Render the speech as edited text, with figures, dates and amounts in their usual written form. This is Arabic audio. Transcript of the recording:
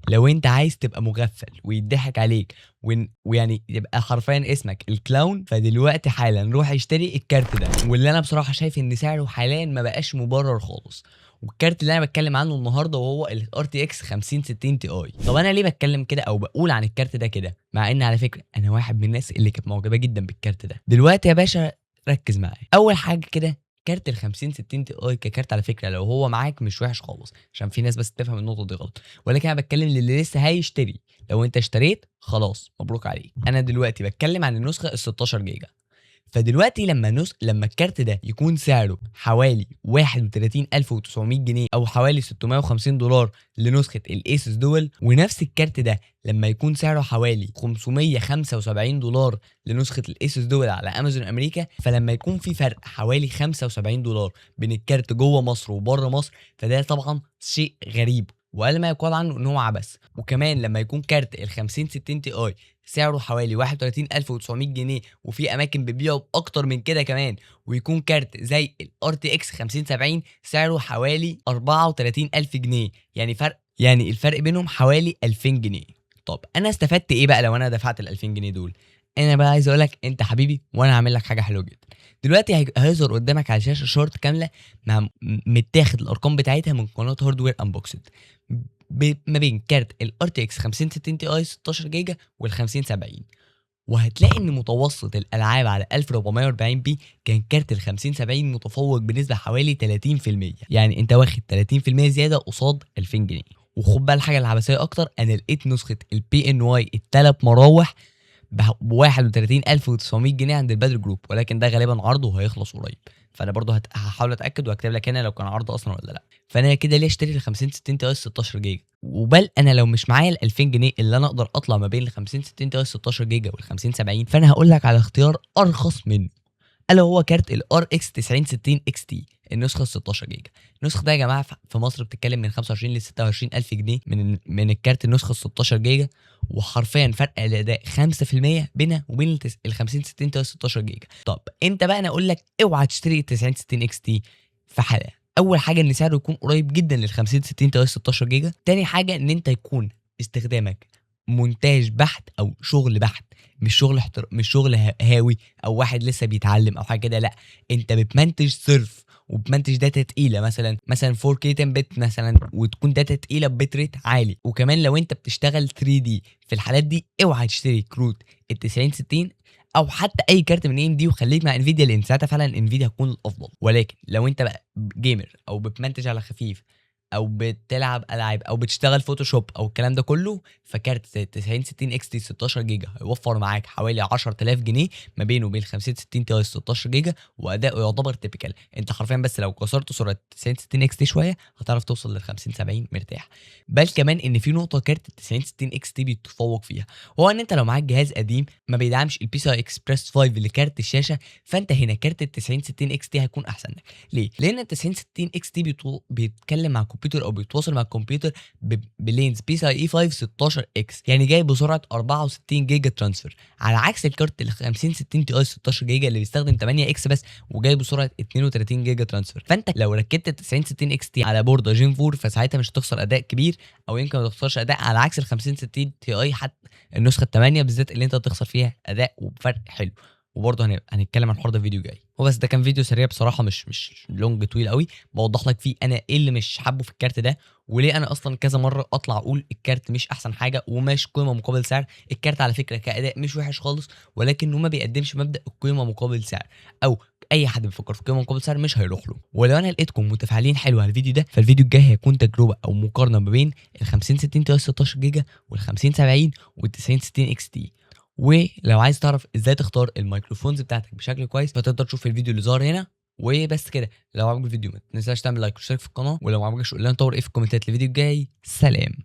لو انت عايز تبقى مغفل ويضحك عليك ويعني يبقى حرفيا اسمك الكلاون، فدلوقتي حالا روح اشتري الكارت ده، واللي انا بصراحه شايف ان سعره حاليا ما بقاش مبرر خالص. والكارت اللي انا بتكلم عنه النهارده وهو ال RTX 5060 تي اي. طب انا ليه بتكلم كده او بقول عن الكارت ده كده، مع ان على فكره انا واحد من الناس اللي كانت معجبه جدا بالكارت ده؟ دلوقتي يا باشا ركز معايا. اول حاجه كده، كارت ال 5060 تي اي ككارت على فكره لو هو معاك مش وحش خالص، عشان في ناس بس تفهم النقطه دي غلط. ولكن انا بتكلم للي لسه هيشتري. لو انت اشتريت خلاص مبروك عليك. انا دلوقتي بتكلم عن النسخه ال 16 جيجا. فدلوقتي لما الكارت ده يكون سعره حوالي 31900 جنيه او حوالي 650 دولار لنسخه الايسوس دول، ونفس الكارت ده لما يكون سعره حوالي 575 دولار لنسخه الايسوس دول على امازون امريكا، فلما يكون في فرق حوالي 75 دولار بين الكارت جوه مصر وبره مصر، فده طبعا شيء غريب وقال ما يقال عنه ان هو عبث. وكمان لما يكون كارت ال 5060 تي اي سعره حوالي 31900 جنيه وفي اماكن بتبيعه باكتر من كده كمان، ويكون كارت زي ال RTX 5070 سعره حوالي 34000 جنيه، يعني الفرق بينهم حوالي 2000 جنيه. طب انا استفدت ايه بقى لو انا دفعت ال 2000 جنيه دول؟ انا بقى عايز اقول لك انت حبيبي وانا هعمل لك حاجه حلوه جدا. دلوقتي هيظهر قدامك على الشاشه شورت كامله مع متاخد الارقام بتاعتها من قناه هاردوير انبوكسد ما بين كارت ال RTX 5060 تي اي 16 جيجا وال 5070. وهتلاقي ان متوسط الالعاب على 1440 بي كان كارت ال 5070 متفوق بنسبه حوالي 30%، يعني انت واخد 30% زياده قصاد 2000 جنيه. وخد بقى الحاجه العبثيه اكتر، انا لقيت نسخه البي ان واي الثلاث مراوح ب 31900 جنيه عند البدر جروب، ولكن ده غالبا عرضه وهيخلص قريب. فانا برضو هحاول اتاكد واكتب لك هنا لو كان عرض اصلا ولا لا. فانا كده ليه اشتري ال 5060 تي اس 16 جيجا؟ وبل انا لو مش معايا ال 2000 جنيه اللي انا اقدر اطلع ما بين ال 5060 تي اس 16 جيجا وال 5070، فانا هقول لك على اختيار ارخص منه، الا هو كارت ال RX 9060 XT النسخه ال 16 جيجا. النسخه ده يا جماعه في مصر بتتكلم من 25 ل 26 الف جنيه من الكارت النسخه ال 16 جيجا، وحرفيا فرق الاداء 5% بينها وبين ال 50 60 تي 16 جيجا. طب انت بقى انا اقول لك اوعى تشتري ال 90 60 XT في حاله. اول حاجه ان سعره يكون قريب جدا لل 50 60 تي 16 جيجا. تاني حاجه ان انت يكون استخدامك مونتاج بحت او شغل بحت، مش شغل هاوي او واحد لسه بيتعلم او حاجه كده، لا انت بتمنتج صرف وبتمنتج داتا تقيله، مثلا 4K 10 بت مثلا، وتكون داتا تقيله ببت ريت عالي. وكمان لو انت بتشتغل 3D في الحالات دي اوعى تشتري كروت ال 9060 او حتى اي كارت من AMD، وخليك مع انفيديا لان ساعتها فعلا انفيديا هتكون الافضل. ولكن لو انت بقى جيمر او بتمنتج على خفيف او بتلعب العاب او بتشتغل فوتوشوب او الكلام ده كله، فكارت 9060 اكس تي 16 جيجا هيوفر معاك حوالي 10000 جنيه ما بينه وبين 5060 تي 16 جيجا، واداؤه يعتبر تيبيكال. انت حرفيا بس لو كسرت سرعه 9060 اكس تي شويه هتعرف توصل لل 5070 مرتاح. بل كمان ان في نقطه كارت 9060 اكس تي بيتفوق فيها، هو ان انت لو معاك جهاز قديم ما بيدعمش البي سي اي اكسبريس 5 لكارت الشاشه، فانت هنا كارت ال 9060 اكس تي هيكون احسن لك. ليه؟ لان ال 9060 اكس تي بيتكلم مع الكمبيوتر او بيتواصل مع الكمبيوتر بلينز بي سي اي 5 16 اكس، يعني جاي بسرعه 64 جيجا ترانسفير، على عكس الكارت ال 5060 تي اي 16 جيجا اللي بيستخدم 8 اكس بس وجاي بسرعه 32 جيجا ترانسفير. فانت لو ركبت ال 9060 اكس تي على بورده جين 4 فساعتها مش هتخسر اداء كبير، او يمكن ما تخسرش اداء، على عكس ال 5060 تي اي حتى النسخه 8 بالذات اللي انت هتخسر فيها اداء وبفرق حلو. وبرضه هنتكلم عن الحوار ده في فيديو جاي. هو بس ده كان فيديو سريع بصراحه، مش لونج طويل قوي، بوضح لك فيه انا ايه اللي مش حابه في الكارت ده، وليه انا اصلا كذا مره اطلع اقول الكارت مش احسن حاجه ومش قيمه مقابل سعر. الكارت على فكره كاداء مش وحش خالص، ولكنه ما بيقدمش مبدا القيمه مقابل سعر، او اي حد بيفكر في قيمه مقابل سعر مش هيروح له. ولو انا لقيتكم متفاعلين حلو على الفيديو ده، فالفيديو الجاي هيكون تجربه او مقارنه ما بين ال 5060 تي 16 جيجا وال 5070 وال 9060 اكس تي. ولو عايز تعرف ازاي تختار الميكروفونز بتاعتك بشكل كويس فتقدر تشوف الفيديو اللي ظهر هنا. وبس كده، لو عجبك الفيديو ما تنساش تعمل لايك واشترك في القناه، ولو ما عجبكش قول لنا نطور ايه في الكومنتات. الفيديو الجاي سلام.